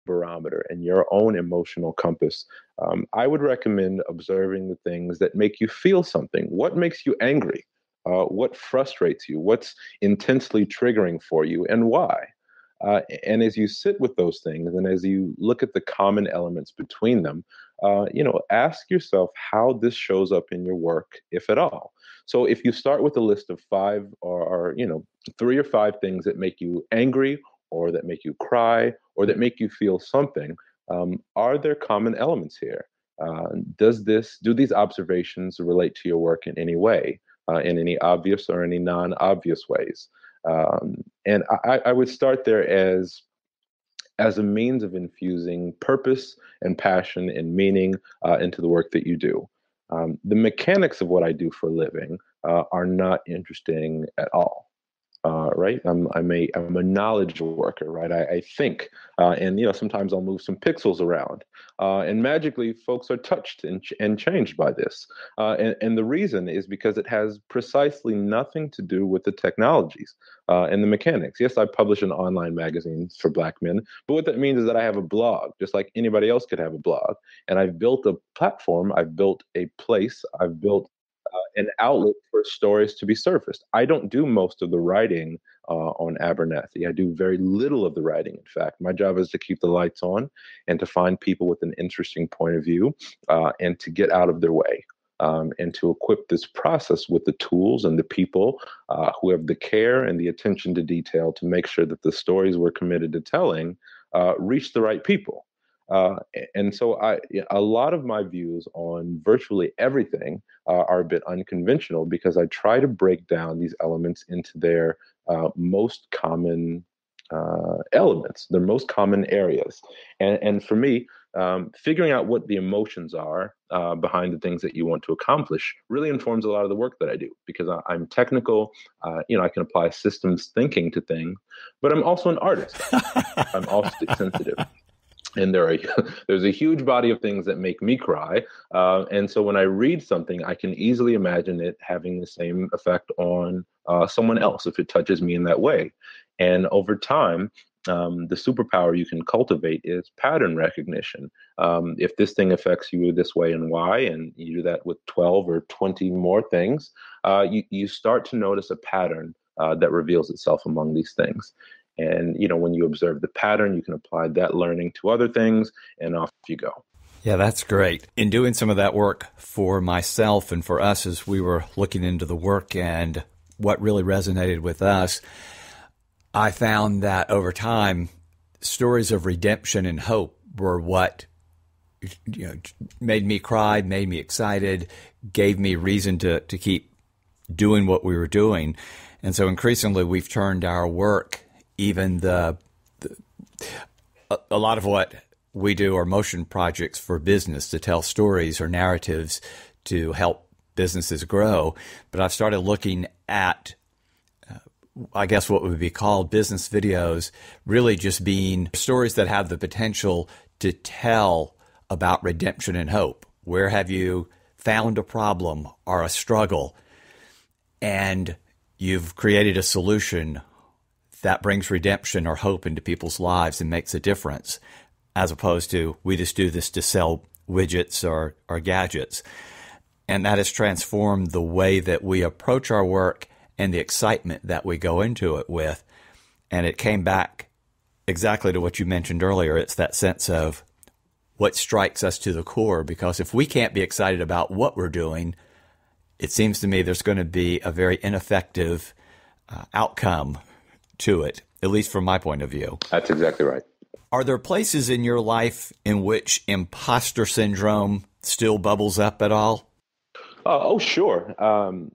barometer and your own emotional compass, I would recommend observing the things that make you feel something. What makes you angry? What frustrates you? What's intensely triggering for you, and why? And as you sit with those things, and as you look at the common elements between them, ask yourself how this shows up in your work, if at all. So if you start with a list of five or 3 or 5 things that make you angry, or that make you cry, or that make you feel something, are there common elements here? Do these observations relate to your work in any way, in any obvious or any non-obvious ways? And I would start there as a means of infusing purpose and passion and meaning into the work that you do. The mechanics of what I do for a living are not interesting at all. Right? I'm a knowledge worker, right? I think, and sometimes I'll move some pixels around, and magically folks are touched and changed by this. And the reason is because it has precisely nothing to do with the technologies and the mechanics. Yes, I publish an online magazine for Black men, but what that means is that I have a blog, just like anybody else could have a blog, and I've built a platform, I've built a place, I've built an outlet for stories to be surfaced. I don't do most of the writing on Abernathy. I do very little of the writing, in fact. My job is to keep the lights on and to find people with an interesting point of view and to get out of their way. And to equip this process with the tools and the people who have the care and the attention to detail to make sure that the stories we're committed to telling reach the right people. And so a lot of my views on virtually everything are a bit unconventional because I try to break down these elements into their most common elements, their most common areas. And for me, figuring out what the emotions are behind the things that you want to accomplish really informs a lot of the work that I do because I'm technical. I can apply systems thinking to things, but I'm also an artist. I'm also sensitive. And there's a huge body of things that make me cry. And so when I read something, I can easily imagine it having the same effect on someone else if it touches me in that way. And over time, the superpower you can cultivate is pattern recognition. If this thing affects you this way and why, and you do that with 12 or 20 more things, you start to notice a pattern that reveals itself among these things. And, when you observe the pattern, you can apply that learning to other things, and off you go. Yeah, that's great. In doing some of that work for myself and for us as we were looking into the work and what really resonated with us, I found that over time, stories of redemption and hope were what made me cry, made me excited, gave me reason to keep doing what we were doing. And so increasingly, we've turned our work, even a lot of what we do are motion projects for business to tell stories or narratives to help businesses grow. But I've started looking at, I guess, what would be called business videos, really just being stories that have the potential to tell about redemption and hope. Where have you found a problem or a struggle, and you've created a solution that brings redemption or hope into people's lives and makes a difference, as opposed to we just do this to sell widgets or gadgets. And that has transformed the way that we approach our work and the excitement that we go into it with. And it came back exactly to what you mentioned earlier. It's that sense of what strikes us to the core, because if we can't be excited about what we're doing, it seems to me there's going to be a very ineffective outcome to it, at least from my point of view. That's exactly right. Are there places in your life in which imposter syndrome still bubbles up at all? Sure. There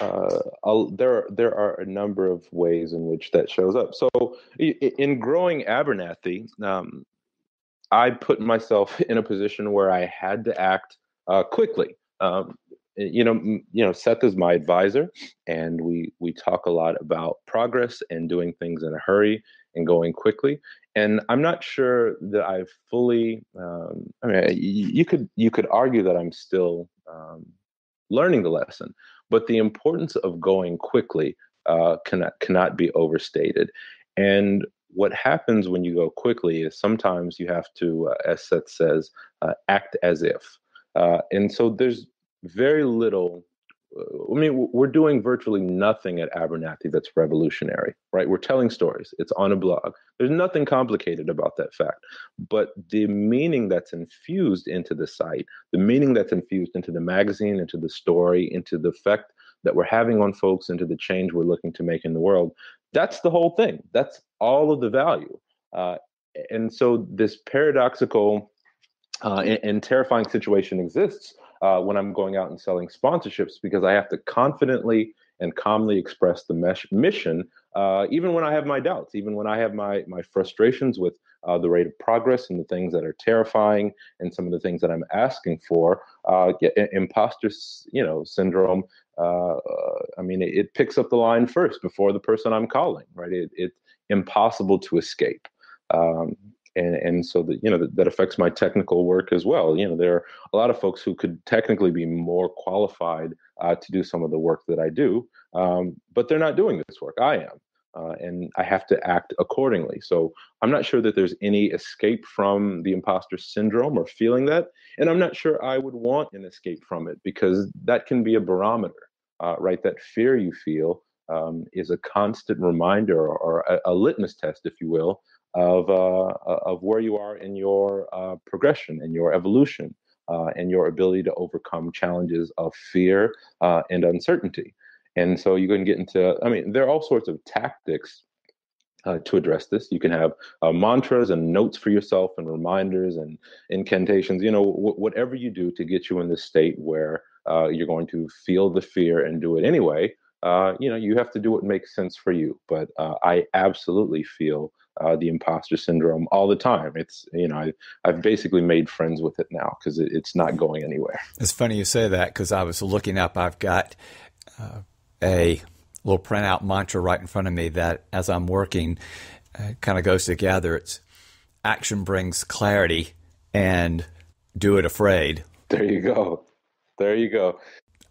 are a number of ways in which that shows up. So in growing Abernathy, I put myself in a position where I had to act quickly. Seth is my advisor, and we talk a lot about progress and doing things in a hurry and going quickly. And I'm not sure that I've fully. You could argue that I'm still learning the lesson, but the importance of going quickly cannot be overstated. And what happens when you go quickly is sometimes you have to, as Seth says, act as if. And so there's very little. I mean, we're doing virtually nothing at Abernathy that's revolutionary, right? We're telling stories. It's on a blog. There's nothing complicated about that fact. But the meaning that's infused into the site, the meaning that's infused into the magazine, into the story, into the effect that we're having on folks, into the change we're looking to make in the world, that's the whole thing. That's all of the value. Uh, and so this paradoxical and terrifying situation exists when I'm going out and selling sponsorships because I have to confidently and calmly express the mission, even when I have my doubts, even when I have my frustrations with the rate of progress and the things that are terrifying and some of the things that I'm asking for. Imposter, syndrome. I mean, it picks up the line first before the person I'm calling. Right? It's impossible to escape. Um, and so that that affects my technical work as well. There are a lot of folks who could technically be more qualified to do some of the work that I do, but they're not doing this work. I am, and I have to act accordingly. So I'm not sure that there's any escape from the imposter syndrome or feeling that, and I'm not sure I would want an escape from it because that can be a barometer, right? That fear you feel is a constant reminder or a litmus test, if you will, of where you are in your progression and your evolution and your ability to overcome challenges of fear and uncertainty. And so you can get into, I mean, there are all sorts of tactics to address this. You can have mantras and notes for yourself and reminders and incantations, whatever you do to get you in this state where you're going to feel the fear and do it anyway. You have to do what makes sense for you. But I absolutely feel the imposter syndrome all the time. It's, I've basically made friends with it now because it's not going anywhere. It's funny you say that because I was looking up, I've got a little printout mantra right in front of me that as I'm working kind of goes together. It's action brings clarity and do it afraid. There you go. There you go.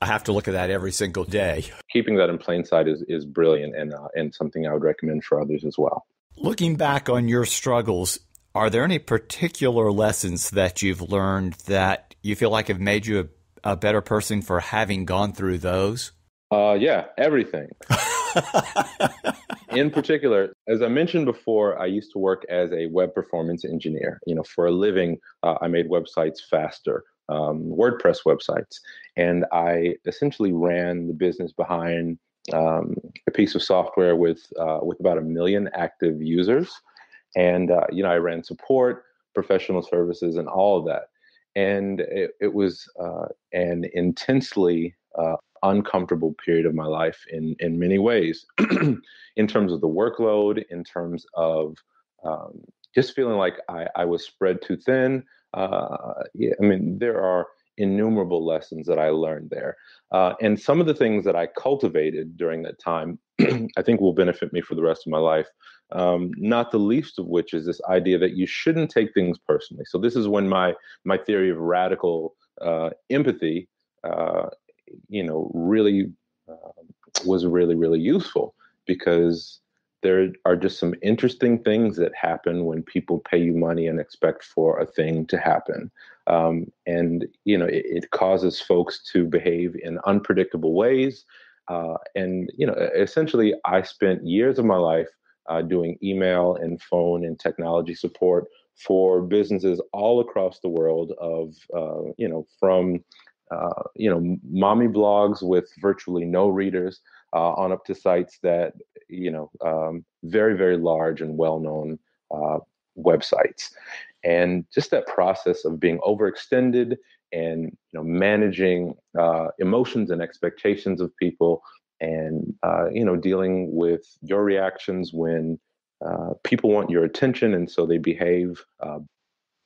I have to look at that every single day. Keeping that in plain sight is brilliant and something I would recommend for others as well. Looking back on your struggles, are there any particular lessons that you've learned that you feel like have made you a better person for having gone through those? Yeah, everything. In particular, as I mentioned before, I used to work as a web performance engineer. For a living, I made websites faster, WordPress websites, and I essentially ran the business behind a piece of software with about 1 million active users, and I ran support, professional services, and all of that. And it was an intensely uncomfortable period of my life in many ways, in terms of the workload, in terms of just feeling like I was spread too thin. Yeah, I mean, there are innumerable lessons that I learned there. And some of the things that I cultivated during that time, I think will benefit me for the rest of my life. Not the least of which is this idea that you shouldn't take things personally. So this is when my theory of radical empathy, really was really, really useful because there are just some interesting things that happen when people pay you money and expect for a thing to happen. And it causes folks to behave in unpredictable ways. And essentially, I spent years of my life doing email and phone and technology support for businesses all across the world from mommy blogs with virtually no readers on up to sites that, very, very large and well-known websites. And just that process of being overextended and managing emotions and expectations of people and dealing with your reactions when people want your attention and so they behave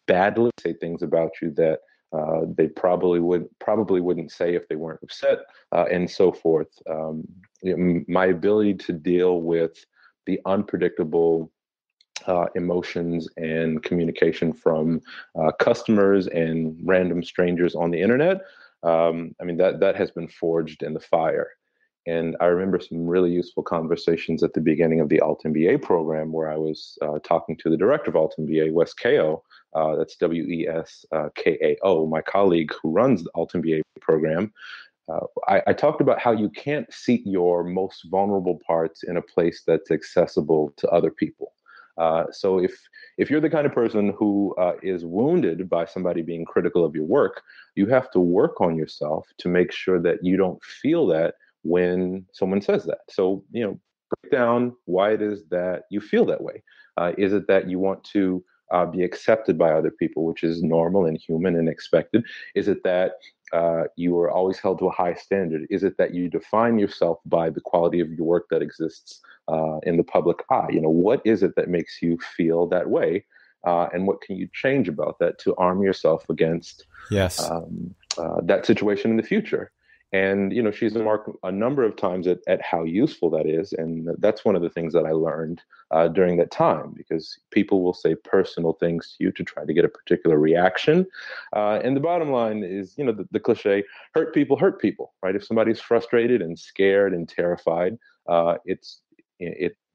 badly, say things about you that they probably wouldn't say if they weren't upset, and so forth. My ability to deal with the unpredictable emotions and communication from customers and random strangers on the internet. I mean, that has been forged in the fire. And I remember some really useful conversations at the beginning of the Alt MBA program where I was talking to the director of Alt MBA, Wes Kao. That's WESKAO, my colleague who runs the Alt MBA program. I talked about how you can't seat your most vulnerable parts in a place that's accessible to other people. So if you're the kind of person who is wounded by somebody being critical of your work, you have to work on yourself to make sure that you don't feel that when someone says that. So, break down why it is that you feel that way. Is it that you want to be accepted by other people, which is normal and human and expected? Is it that you are always held to a high standard? Is it that you define yourself by the quality of your work that exists in the public eye? What is it that makes you feel that way? And what can you change about that to arm yourself against Yes. that situation in the future? And, she's remarked a number of times at how useful that is. And that's one of the things that I learned during that time, because people will say personal things to you to try to get a particular reaction. And the bottom line is, the cliche, hurt people, right? If somebody's frustrated and scared and terrified, it's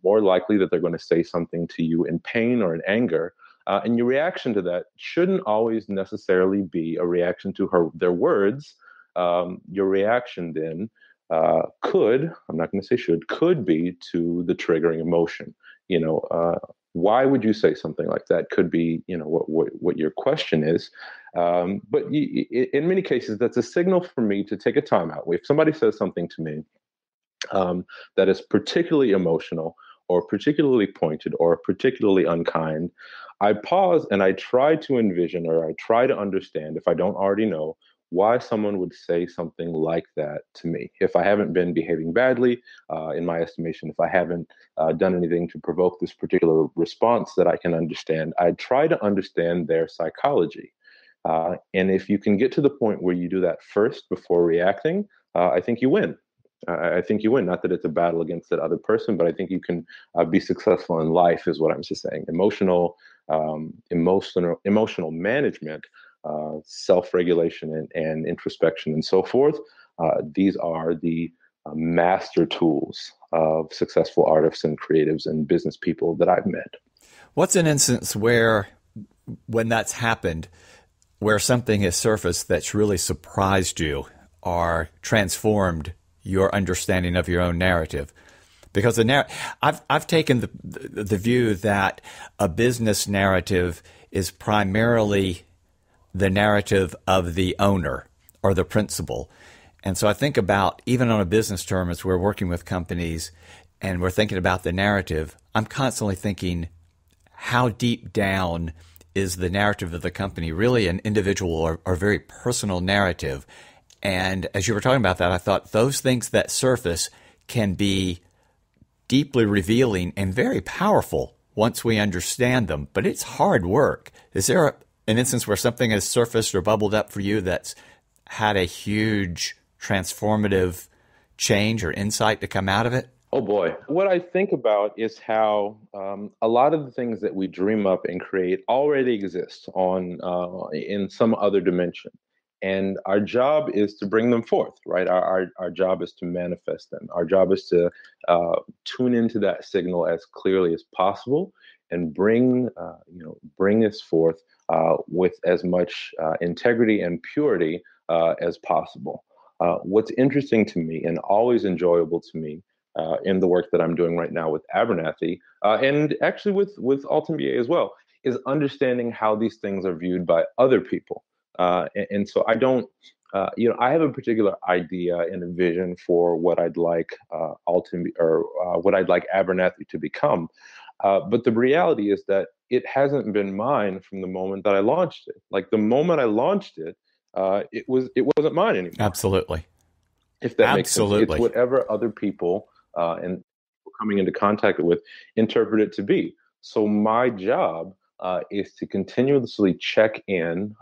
more likely that they're going to say something to you in pain or in anger. And your reaction to that shouldn't always necessarily be a reaction to their words. Your reaction then I'm not going to say should, could be to the triggering emotion. Why would you say something like that? Could be, what your question is. But in many cases, that's a signal for me to take a time out. If somebody says something to me that is particularly emotional or particularly pointed or particularly unkind, I pause and I try to envision, or I try to understand, if I don't already know, why someone would say something like that to me. If I haven't been behaving badly, in my estimation, if I haven't done anything to provoke this particular response that I can understand, I try to understand their psychology. And if you can get to the point where you do that first before reacting, I think you win. I think you win. Not that it's a battle against that other person, but I think you can be successful in life, is what I'm just saying. Emotional management, self-regulation, and introspection, and so forth. These are the master tools of successful artists and creatives and business people that I've met. What's an instance when that's happened, where something has surfaced that's really surprised you or transformed your understanding of your own narrative? Because I've taken the view that a business narrative is primarily the narrative of the owner or the principal. And so I think about, even on a business term, as we're working with companies and we're thinking about the narrative, I'm constantly thinking, how deep down is the narrative of the company really an individual or very personal narrative? And as you were talking about that, I thought those things that surface can be deeply revealing and very powerful once we understand them. But it's hard work. Is there an instance where something has surfaced or bubbled up for you that's had a huge transformative change or insight to come out of it? Oh boy. What I think about is how a lot of the things that we dream up and create already exist in some other dimension. And our job is to bring them forth, right? Our job is to manifest them. Our job is to tune into that signal as clearly as possible and bring this forth with as much integrity and purity as possible. What's interesting to me and always enjoyable to me in the work that I'm doing right now with Abernathy, and actually with Alt MBA as well, is understanding how these things are viewed by other people. And so I don't, I have a particular idea and a vision for what I'd like what I'd like Abernathy to become. But the reality is that it hasn't been mine from the moment that I launched it. Like the moment I launched it, it wasn't mine anymore. Absolutely. If that makes sense. It's whatever other people and people coming into contact with interpret it to be. So my job is to continuously check in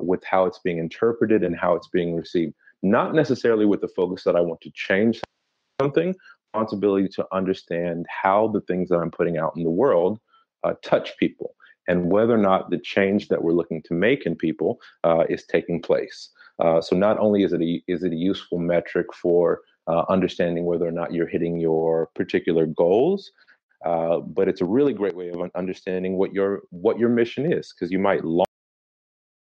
with how it's being interpreted and how it's being received. Not necessarily with the focus that I want to change something, responsibility to understand how the things that I'm putting out in the world touch people, and whether or not the change that we're looking to make in people is taking place. So not only is it a useful metric for understanding whether or not you're hitting your particular goals. But it's a really great way of understanding what your mission is, because you might